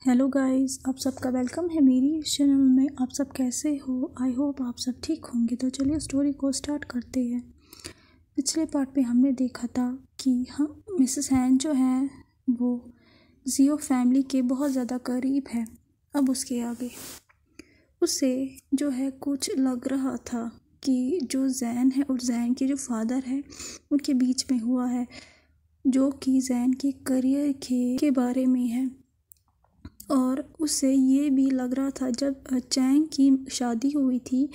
Hello guys, आप सबका welcome है मेरी इस चैनल में। आप सब कैसे हो? आई होप आप सब ठीक होंगे। तो चलिए स्टोरी को स्टार्ट करते हैं। पिछले पार्ट में हमने देखा था कि हम मिसेस हैन जो है वो जियो फैमिली के बहुत ज़्यादा करीब है। अब उसके आगे उसे जो है कुछ लग रहा था कि जो जैन है और जैन के जो फादर है उनके बीच में हुआ है, जो कि जैन के करियर के बारे में है। और उससे ये भी लग रहा था जब चैंग की शादी हुई थी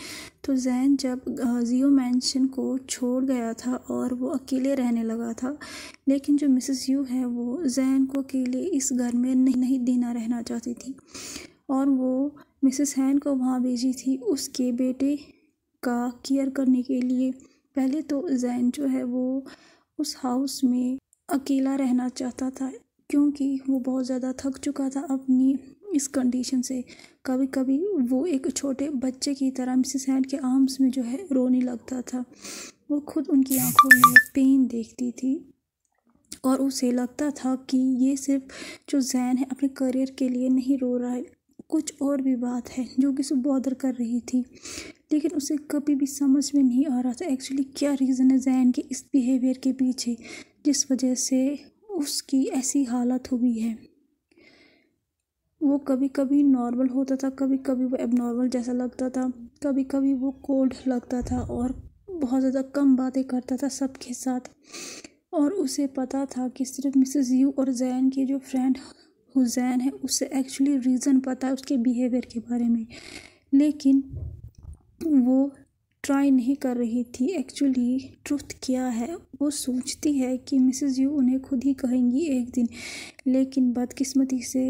तो जैन जब जियो मैंशन को छोड़ गया था और वो अकेले रहने लगा था, लेकिन जो मिसेस यू है वो जैन को अकेले इस घर में नहीं देना रहना चाहती थी और वो मिसेस हैन को वहाँ भेजी थी उसके बेटे का केयर करने के लिए। पहले तो जैन जो है वो उस हाउस में अकेला रहना चाहता था क्योंकि वो बहुत ज़्यादा थक चुका था अपनी इस कंडीशन से। कभी कभी वो एक छोटे बच्चे की तरह मिसेस हैन के आर्म्स में जो है रोने लगता था। वो खुद उनकी आंखों में पेन देखती थी और उसे लगता था कि ये सिर्फ जो जैन है अपने करियर के लिए नहीं रो रहा है, कुछ और भी बात है जो कि उसे बॉदर कर रही थी। लेकिन उसे कभी भी समझ में नहीं आ रहा था एक्चुअली क्या रीज़न है जैन के इस बिहेवियर के पीछे जिस वजह से उसकी ऐसी हालत हुई है। वो कभी कभी नॉर्मल होता था, कभी कभी वो एबनॉर्मल जैसा लगता था, कभी कभी वो कोल्ड लगता था और बहुत ज़्यादा कम बातें करता था सबके साथ। और उसे पता था कि सिर्फ मिसेस यू और जैन की जो फ्रेंड हुजैन है उससे एक्चुअली रीज़न पता है उसके बिहेवियर के बारे में, लेकिन वो ट्राई नहीं कर रही थी एक्चुअली ट्रुथ क्या है। वो सोचती है कि मिसेस यू उन्हें खुद ही कहेंगी एक दिन, लेकिन बदकिस्मती से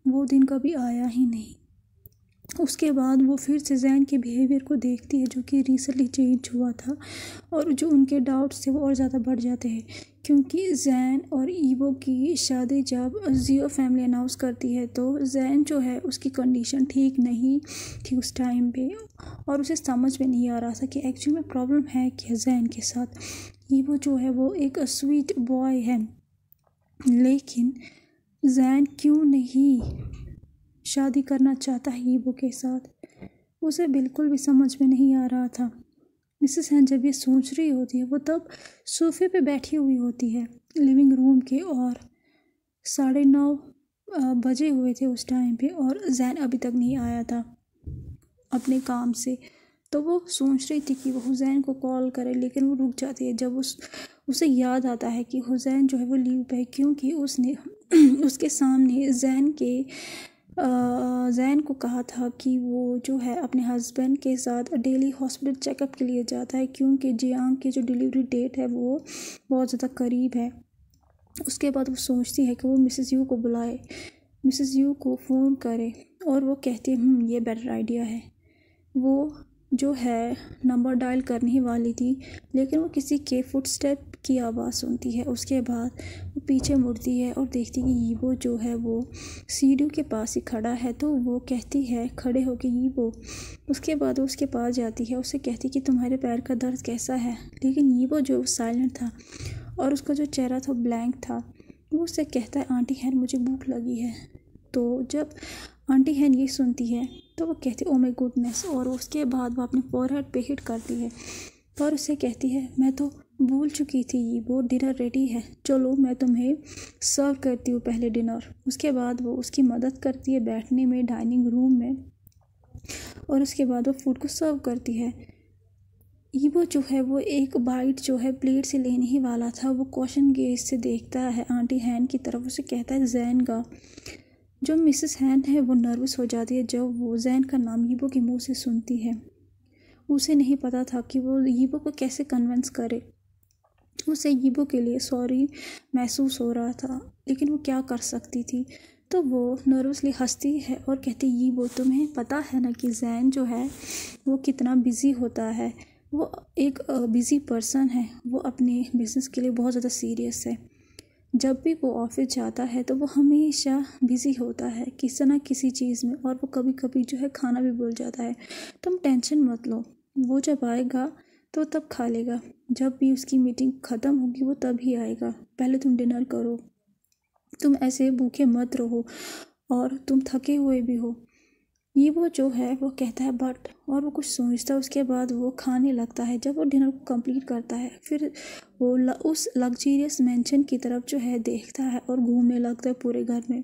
वो दिन कभी आया ही नहीं। उसके बाद वो फिर से जैन के बिहेवियर को देखती है जो कि रिसेंटली चेंज हुआ था और जो उनके डाउट्स थे वो और ज़्यादा बढ़ जाते हैं क्योंकि जैन और ईवो की शादी जब जियो फैमिली अनाउंस करती है तो जैन जो है उसकी कंडीशन ठीक नहीं थी उस टाइम पे और उसे समझ में नहीं आ रहा था कि एक्चुअली में प्रॉब्लम है क्या जैन के साथ। ईवो जो है वो एक स्वीट बॉय है, लेकिन जैन क्यों नहीं शादी करना चाहता है ईवो के साथ, उसे बिल्कुल भी समझ में नहीं आ रहा था। मिसेस हैन जब ये सोच रही होती है वो तब सोफे पे बैठी हुई होती है लिविंग रूम के और 9:30 बजे हुए थे उस टाइम पे और जैन अभी तक नहीं आया था अपने काम से। तो वो सोच रही थी कि वो हुसैन को कॉल करे, लेकिन वो रुक जाती है जब उसे याद आता है कि हुसैन जो है वो लीव पे है क्योंकि उसने उसके सामने जैन को कहा था कि वो जो है अपने हस्बैंड के साथ डेली हॉस्पिटल चेकअप के लिए जाता है क्योंकि जियांग की जो डिलीवरी डेट है वो बहुत ज़्यादा करीब है। उसके बाद वो सोचती है कि वो मिसेस यू को बुलाए, मिसेस यू को फ़ोन करे और वो कहती है ये बेटर आइडिया है। वो जो है नंबर डायल करने ही वाली थी, लेकिन वो किसी के फुटस्टेप की आवाज़ सुनती है। उसके बाद वो पीछे मुड़ती है और देखती है कि वो जो है वो सीढ़ियों के पास ही खड़ा है। तो वो कहती है खड़े हो के वो उसके बाद वो उसके पास जाती है, उससे कहती है कि तुम्हारे पैर का दर्द कैसा है, लेकिन वो जो साइलेंट था और उसका जो चेहरा था ब्लैंक था। वो उससे कहता है आंटी हैन मुझे भूख लगी है। तो जब आंटी हैन ये सुनती है तो वो कहती है ओ माय गुडनेस, और उसके बाद वो अपने फोरहेड पे हिट करती है और उसे कहती है मैं तो भूल चुकी थी वो डिनर रेडी है, चलो मैं तुम्हें सर्व करती हूँ पहले डिनर। उसके बाद वो उसकी मदद करती है बैठने में डाइनिंग रूम में और उसके बाद वो फूड को सर्व करती है। ईवो जो है वो एक बाइट जो है प्लेट से लेने ही वाला था, वो क्वेश्चन गेज से देखता है आंटी हैन की तरफ, उसे कहता है जैन का। जो मिसेस हैन है वो नर्वस हो जाती है जब वो जैन का नाम ईवो के मुंह से सुनती है। उसे नहीं पता था कि वो ईवो को कैसे कन्विंस करे। उसे ईवो के लिए सॉरी महसूस हो रहा था, लेकिन वो क्या कर सकती थी। तो वो नर्वसली हंसती है और कहती ईवो तुम्हें पता है ना कि जैन जो है वो कितना बिज़ी होता है, वो एक बिज़ी पर्सन है, वो अपने बिज़नेस के लिए बहुत ज़्यादा सीरियस है। जब भी वो ऑफिस जाता है तो वो हमेशा बिज़ी होता है किसी ना किसी चीज़ में और वो कभी कभी जो है खाना भी भूल जाता है। तुम टेंशन मत लो, वो जब आएगा तो तब खा लेगा, जब भी उसकी मीटिंग ख़त्म होगी वो तब ही आएगा, पहले तुम डिनर करो, तुम ऐसे भूखे मत रहो। और तुम थके हुए भी हो। ये वो जो है वो कहता है बट, और वो कुछ सोचता है। उसके बाद वो खाने लगता है। जब वो डिनर को कंप्लीट करता है फिर वो उस लग्जरियस मैंशन की तरफ जो है देखता है और घूमने लगता है पूरे घर में।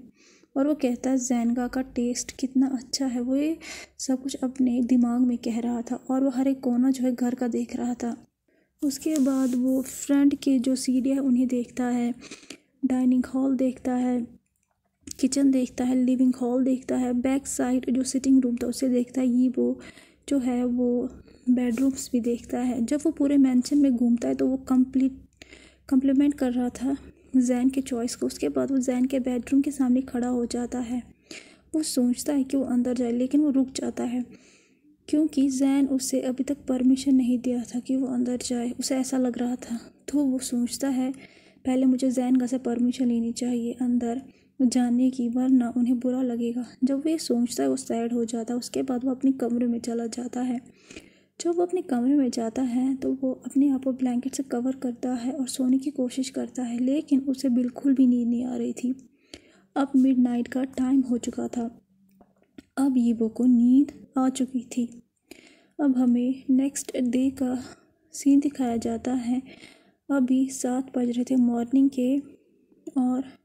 और वो कहता है ज़ेनगा का टेस्ट कितना अच्छा है। वो ये सब कुछ अपने दिमाग में कह रहा था और वो हर एक कोना जो है घर का देख रहा था। उसके बाद वो फ्रंट के जो सीढ़ियाँ है उन्हें देखता है, डाइनिंग हॉल देखता है, किचन देखता है, लिविंग हॉल देखता है, बैक साइड जो सिटिंग रूम था उसे देखता है। ये वो जो है वो बेडरूम्स भी देखता है। जब वो पूरे मैंशन में घूमता है तो वो कम्प्लीमेंट कर रहा था जैन के चॉइस को। उसके बाद वो जैन के बेडरूम के सामने खड़ा हो जाता है। वो सोचता है कि वो अंदर जाए, लेकिन वो रुक जाता है क्योंकि जैन उसे अभी तक परमिशन नहीं दिया था कि वो अंदर जाए। उसे ऐसा लग रहा था, तो वो सोचता है पहले मुझे जैन से परमिशन लेनी चाहिए अंदर जाने की, वरना उन्हें बुरा लगेगा। जब वो ये सोचता है वो सैड हो जाता है। उसके बाद वो अपने कमरे में चला जाता है। जब वो अपने कमरे में जाता है तो वो अपने आप को ब्लैंकेट से कवर करता है और सोने की कोशिश करता है, लेकिन उसे बिल्कुल भी नींद नहीं आ रही थी। अब मिडनाइट का टाइम हो चुका था। अब यीबो को नींद आ चुकी थी। अब हमें नेक्स्ट डे का सीन दिखाया जाता है। अभी 7 बज रहे थे मॉर्निंग के और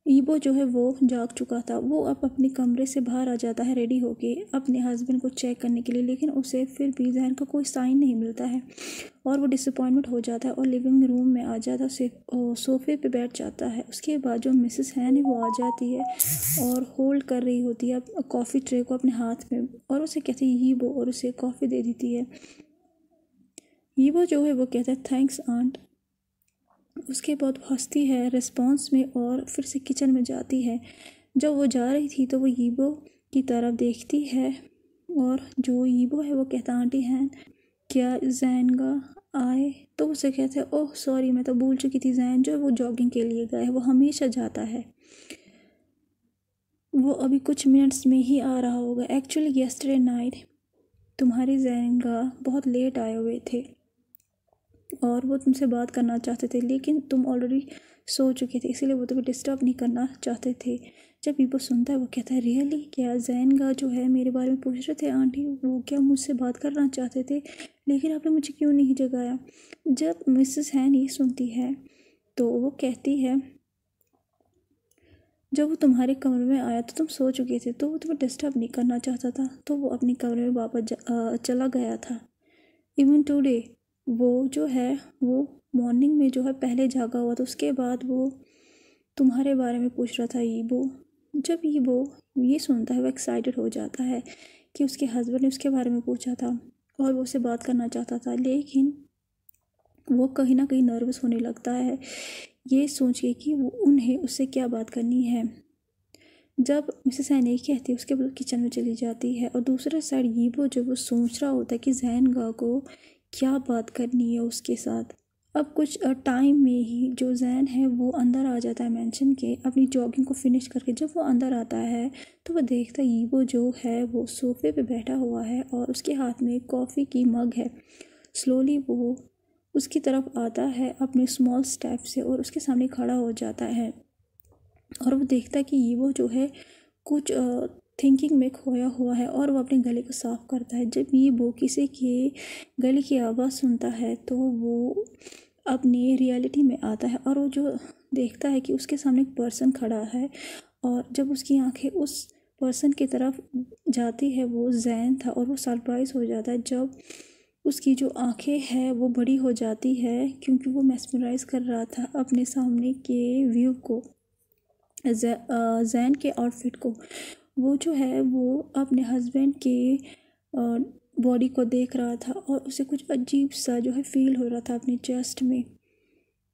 ईबो जो है वो जाग चुका था। वो अब अपने कमरे से बाहर आ जाता है रेडी होके अपने हस्बैंड को चेक करने के लिए, लेकिन उसे फिर भी जहन का कोई साइन नहीं मिलता है और वो डिसअपॉइंटमेंट हो जाता है और लिविंग रूम में आ जाता है, सोफे पे बैठ जाता है। उसके बाद जो मिसेस हैन है वो आ जाती है और होल्ड कर रही होती है कॉफ़ी ट्रे को अपने हाथ में और उसे कहती है यीबो और उसे कॉफ़ी दे देती है। यीबो जो है वो कहता है थैंक्स आंट। उसके बाद वो हंसती है रिस्पॉन्स में और फिर से किचन में जाती है। जब वो जा रही थी तो वो यीबो की तरफ देखती है और जो यीबो है वो कहता आंटी हैं क्या जैनगा आए। तो उसे कहते हैं ओह सॉरी मैं तो भूल चुकी थी, जैन जो है वो जॉगिंग के लिए गया है, वो हमेशा जाता है, वो अभी कुछ मिनट्स में ही आ रहा होगा। एक्चुअली यस्टरडे नाइट तुम्हारे जैनगा बहुत लेट आए हुए थे और वो तुमसे बात करना चाहते थे, लेकिन तुम ऑलरेडी सो चुके थे, इसीलिए वो तुम्हें डिस्टर्ब नहीं करना चाहते थे। जब ईबो सुनता है वो कहता है रियली क्या जैनगा जो है मेरे बारे में पूछ रहे थे आंटी, वो क्या मुझसे बात करना चाहते थे, लेकिन आपने मुझे क्यों नहीं जगाया। जब मिसेस हैन ये सुनती है तो वो कहती है जब वो तुम्हारे कमरे में आया तो तुम सो चुके थे, तो वो तुम्हें डिस्टर्ब नहीं करना चाहता था, तो वो अपने कमरे में वापस चला गया था। इवन टुडे वो जो है वो मॉर्निंग में जो है पहले जागा हुआ था, उसके बाद वो तुम्हारे बारे में पूछ रहा था यीबो। जब यीबो ये सुनता है वो एक्साइटेड हो जाता है कि उसके हस्बैंड ने उसके बारे में पूछा था और वो उससे बात करना चाहता था, लेकिन वो कहीं ना कहीं नर्वस होने लगता है ये सोच के कि वो उन्हें उससे क्या बात करनी है। जब मिसेस हैन ये कहती है उसके बाद किचन में चली जाती है और दूसरे साइड यीबो जो वो सोच रहा होता है कि जैनगा को क्या बात करनी है उसके साथ। अब कुछ टाइम में ही जो जैन है वो अंदर आ जाता है मेंशन के अपनी जॉगिंग को फिनिश करके। जब वो अंदर आता है तो वो देखता है यीबो जो है वो सोफे पे बैठा हुआ है और उसके हाथ में कॉफ़ी की मग है। स्लोली वो उसकी तरफ आता है अपने स्मॉल स्टेप से और उसके सामने खड़ा हो जाता है और वो देखता है कि यीबो जो है कुछ थिंकिंग में खोया हुआ है और वो अपने गले को साफ़ करता है। जब यीबो किसी के गले की आवाज़ सुनता है तो वो अपनी रियलिटी में आता है और वो जो देखता है कि उसके सामने एक पर्सन खड़ा है और जब उसकी आंखें उस पर्सन की तरफ जाती है वो जैन था और वो सरप्राइज़ हो जाता है जब उसकी जो आंखें हैं वो बड़ी हो जाती है क्योंकि वो मेस्मराइज़ कर रहा था अपने सामने के व्यू को, जैन के आउटफिट को। वो जो है वो अपने हस्बैंड के बॉडी को देख रहा था और उसे कुछ अजीब सा जो है फील हो रहा था अपने चेस्ट में,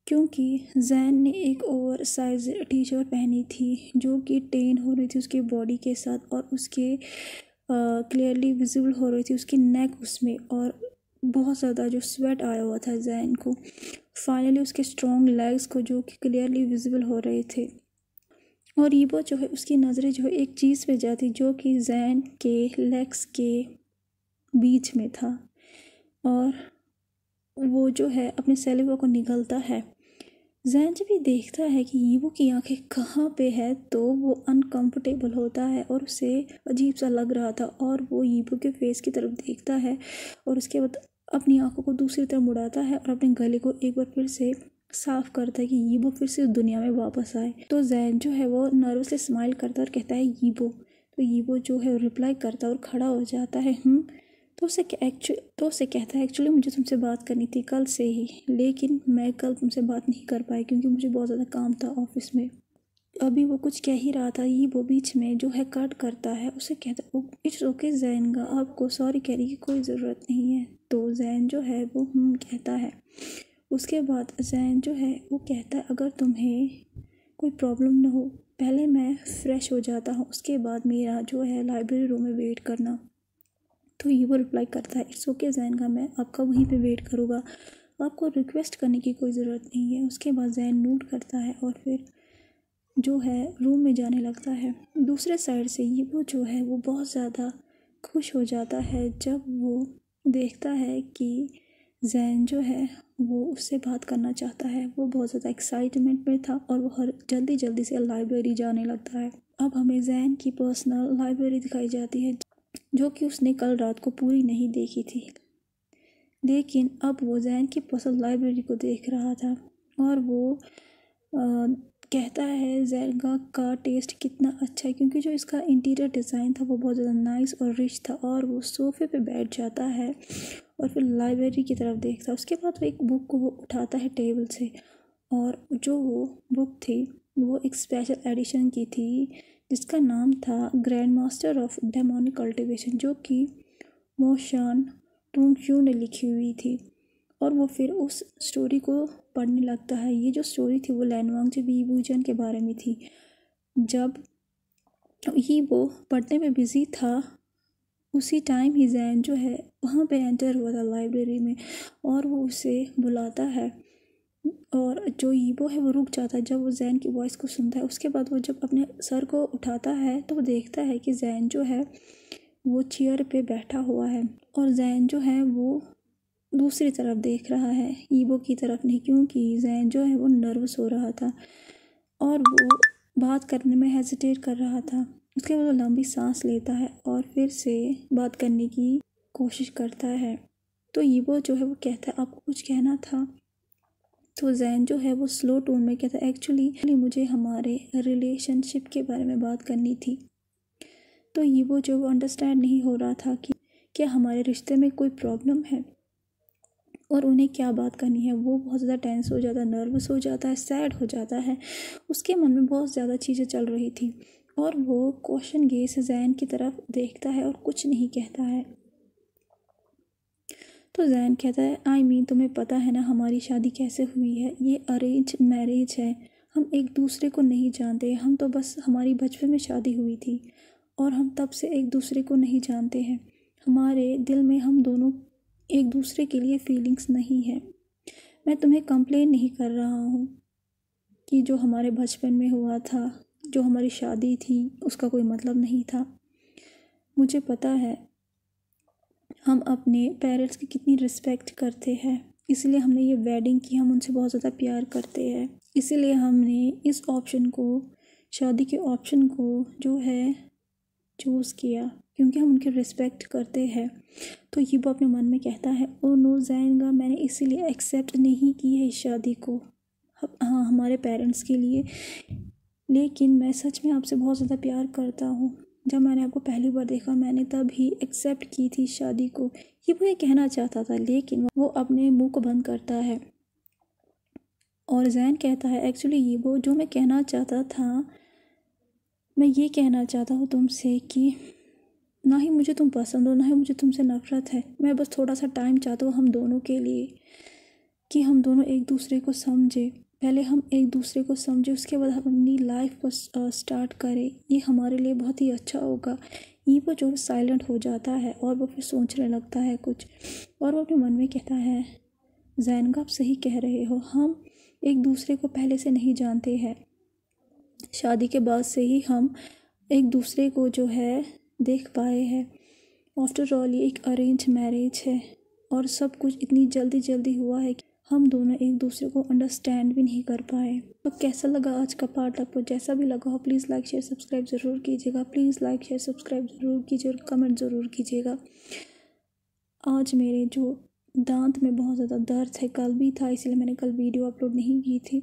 क्योंकि जैन ने एक ओवर साइज टी शर्ट पहनी थी जो कि टेन हो रही थी उसके बॉडी के साथ और उसके क्लियरली विजिबल हो रही थी उसकी नेक उसमें और बहुत ज़्यादा जो स्वेट आया हुआ था जैन को। फाइनली उसके स्ट्रॉन्ग लेग्स को जो कि क्लियरली विजिबल हो रहे थे और यीबो जो है उसकी नज़रें जो है एक चीज़ पे जाती जो कि जैन के लेग्स के बीच में था और वो जो है अपने सैलिवा को निगलता है जैन जब ये देखता है कि यीबो की आंखें कहाँ पे है तो वो अनकंफर्टेबल होता है और उसे अजीब सा लग रहा था, और वो यीबो के फेस की तरफ देखता है और उसके बाद अपनी आंखों को दूसरी तरफ मुड़ाता है और अपने गले को एक बार फिर से साफ करता है कि यीबो फिर से दुनिया में वापस आए। तो जैन जो है वो नर्वसली स्माइल करता है और कहता है यीबो। तो यीबो जो है रिप्लाई करता है और खड़ा हो जाता है। तो उसे कहता है एक्चुअली मुझे तुमसे बात करनी थी कल से ही, लेकिन मैं कल तुमसे बात नहीं कर पाई क्योंकि मुझे बहुत ज़्यादा काम था ऑफिस में। अभी वो कुछ कह ही रहा था, ये वो बीच में जो है कट करता है। उसे कहता है इट्स ओके जैन का, आपको सॉरी कहने की कोई ज़रूरत नहीं है। तो जैन जो है वो कहता है। उसके बाद जैन जो है वो कहता है अगर तुम्हें कोई प्रॉब्लम ना हो, पहले मैं फ़्रेश हो जाता हूँ, उसके बाद मेरा जो है लाइब्रेरी रूम में वेट करना। तो ये वो रिप्लाई करता है इट्स ओके जैन का, मैं आपका वहीं पे वेट करूँगा, आपको रिक्वेस्ट करने की कोई ज़रूरत नहीं है। उसके बाद जैन नोट करता है और फिर जो है रूम में जाने लगता है। दूसरे साइड से ये वो जो है वो बहुत ज़्यादा खुश हो जाता है जब वो देखता है कि जैन जो है वो उससे बात करना चाहता है। वो बहुत ज़्यादा एक्साइटमेंट में था और वो हर जल्दी जल्दी से लाइब्रेरी जाने लगता है। अब हमें जैन की पर्सनल लाइब्रेरी दिखाई जाती है जो कि उसने कल रात को पूरी नहीं देखी थी, लेकिन अब वो जैन की पर्सनल लाइब्रेरी को देख रहा था और वो कहता है जैन का टेस्ट कितना अच्छा है, क्योंकि जो इसका इंटीरियर डिज़ाइन था वो बहुत ज़्यादा नाइस और रिच था। और वो सोफ़े पे बैठ जाता है और फिर लाइब्रेरी की तरफ देखता है। उसके बाद वो एक बुक को वो उठाता है टेबल से, और जो वो बुक थी वो एक स्पेशल एडिशन की थी जिसका नाम था grand master of demonic cultivation, जो कि मोशान टोंगक्यू ने लिखी हुई थी। और वो फिर उस स्टोरी को पढ़ने लगता है। ये जो स्टोरी थी वो लैनवांगजी यीबुजन के बारे में थी। जब ही वो पढ़ने में बिज़ी था उसी टाइम ही जैन जो है वहाँ पे एंटर हुआ था लाइब्रेरी में, और वो उसे बुलाता है और जो यीबो है वो रुक जाता है जब वो जैन की वॉइस को सुनता है। उसके बाद वो जब अपने सर को उठाता है तो वो देखता है कि जैन जो है वो चेयर पे बैठा हुआ है और जैन जो है वो दूसरी तरफ देख रहा है, यीबो की तरफ नहीं, क्योंकि जैन जो है वो नर्वस हो रहा था और वो बात करने में हेजिटेट कर रहा था। उसके बाद वो लंबी सांस लेता है और फिर से बात करने की कोशिश करता है। तो यीबो जो है वो कहता है आपको कुछ कहना था। तो जैन जो है वो स्लो टोन में कहता है एक्चुअली मुझे हमारे रिलेशनशिप के बारे में बात करनी थी। तो यीबो जो वो अंडरस्टैंड नहीं हो रहा था कि क्या हमारे रिश्ते में कोई प्रॉब्लम है और उन्हें क्या बात करनी है। वो बहुत ज़्यादा टेंस हो जाता है, नर्वस हो जाता है, सैड हो जाता है। उसके मन में बहुत ज़्यादा चीज़ें चल रही थी और वो क्वेश्चन गेज से जैन की तरफ देखता है और कुछ नहीं कहता है। तो जैन कहता है तुम्हें पता है ना हमारी शादी कैसे हुई है, ये अरेंज मैरिज है। हम एक दूसरे को नहीं जानते, हम तो बस हमारी बचपन में शादी हुई थी और हम तब से एक दूसरे को नहीं जानते हैं। हमारे दिल में हम दोनों एक दूसरे के लिए फीलिंग्स नहीं है। मैं तुम्हें कंप्लेन नहीं कर रहा हूँ कि जो हमारे बचपन में हुआ था, जो हमारी शादी थी, उसका कोई मतलब नहीं था। मुझे पता है हम अपने पेरेंट्स की कितनी रिस्पेक्ट करते हैं, इसलिए हमने ये वेडिंग की। हम उनसे बहुत ज़्यादा प्यार करते हैं, इसीलिए हमने इस ऑप्शन को, शादी के ऑप्शन को जो है चूज़ किया, क्योंकि हम उनकी रिस्पेक्ट करते हैं। तो ये वो अपने मन में कहता है ओ नो जाएगा, मैंने इसीलिए एक्सेप्ट नहीं की है इस शादी को, हाँ हमारे पेरेंट्स के लिए, लेकिन मैं सच में आपसे बहुत ज़्यादा प्यार करता हूँ। जब मैंने आपको पहली बार देखा मैंने तब ही एक्सेप्ट की थी इस शादी को। ये वो ये कहना चाहता था लेकिन वो अपने मुंह को बंद करता है और जैन कहता है एक्चुअली ये वो जो मैं कहना चाहता था, मैं ये कहना चाहता हूँ तुमसे कि ना ही मुझे तुम पसंद हो ना ही मुझे तुमसे नफ़रत है। मैं बस थोड़ा सा टाइम चाहता हूँ हम दोनों के लिए, कि हम दोनों एक दूसरे को समझे। पहले हम एक दूसरे को समझे, उसके बाद हम अपनी लाइफ को स्टार्ट करें, ये हमारे लिए बहुत ही अच्छा होगा। ये वो जो साइलेंट हो जाता है और वो फिर सोचने लगता है कुछ, और वो अपने मन में कहता है जैन आप सही कह रहे हो, हम एक दूसरे को पहले से नहीं जानते हैं, शादी के बाद से ही हम एक दूसरे को जो है देख पाए हैं। आफ्टर ऑल ये एक अरेंज मैरिज है और सब कुछ इतनी जल्दी जल्दी हुआ है हम दोनों एक दूसरे को अंडरस्टैंड भी नहीं कर पाए। तो कैसा लगा आज का पार्ट आपको? जैसा भी लगा हो प्लीज़ लाइक शेयर सब्सक्राइब ज़रूर कीजिएगा। प्लीज़ लाइक शेयर सब्सक्राइब ज़रूर कीजिए और कमेंट ज़रूर कीजिएगा। आज मेरे जो दांत में बहुत ज़्यादा दर्द है, कल भी था इसलिए मैंने कल वीडियो अपलोड नहीं की थी,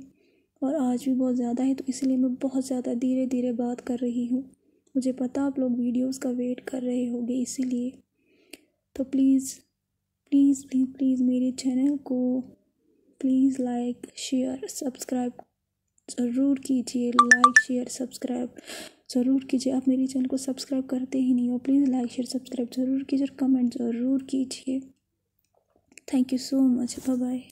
और आज भी बहुत ज़्यादा है, तो इसलिए मैं बहुत ज़्यादा धीरे धीरे बात कर रही हूँ। मुझे पता आप लोग वीडियोस का वेट कर रहे होंगे, इसीलिए तो प्लीज़ प्लीज़ प्लीज़ प्लीज़ मेरे चैनल को प्लीज़ लाइक शेयर सब्सक्राइब ज़रूर कीजिए। लाइक शेयर सब्सक्राइब ज़रूर कीजिए। आप मेरे चैनल को सब्सक्राइब करते ही नहीं हो, प्लीज़ लाइक शेयर सब्सक्राइब ज़रूर कीजिए और कमेंट ज़रूर कीजिए। Thank you so much. Bye bye.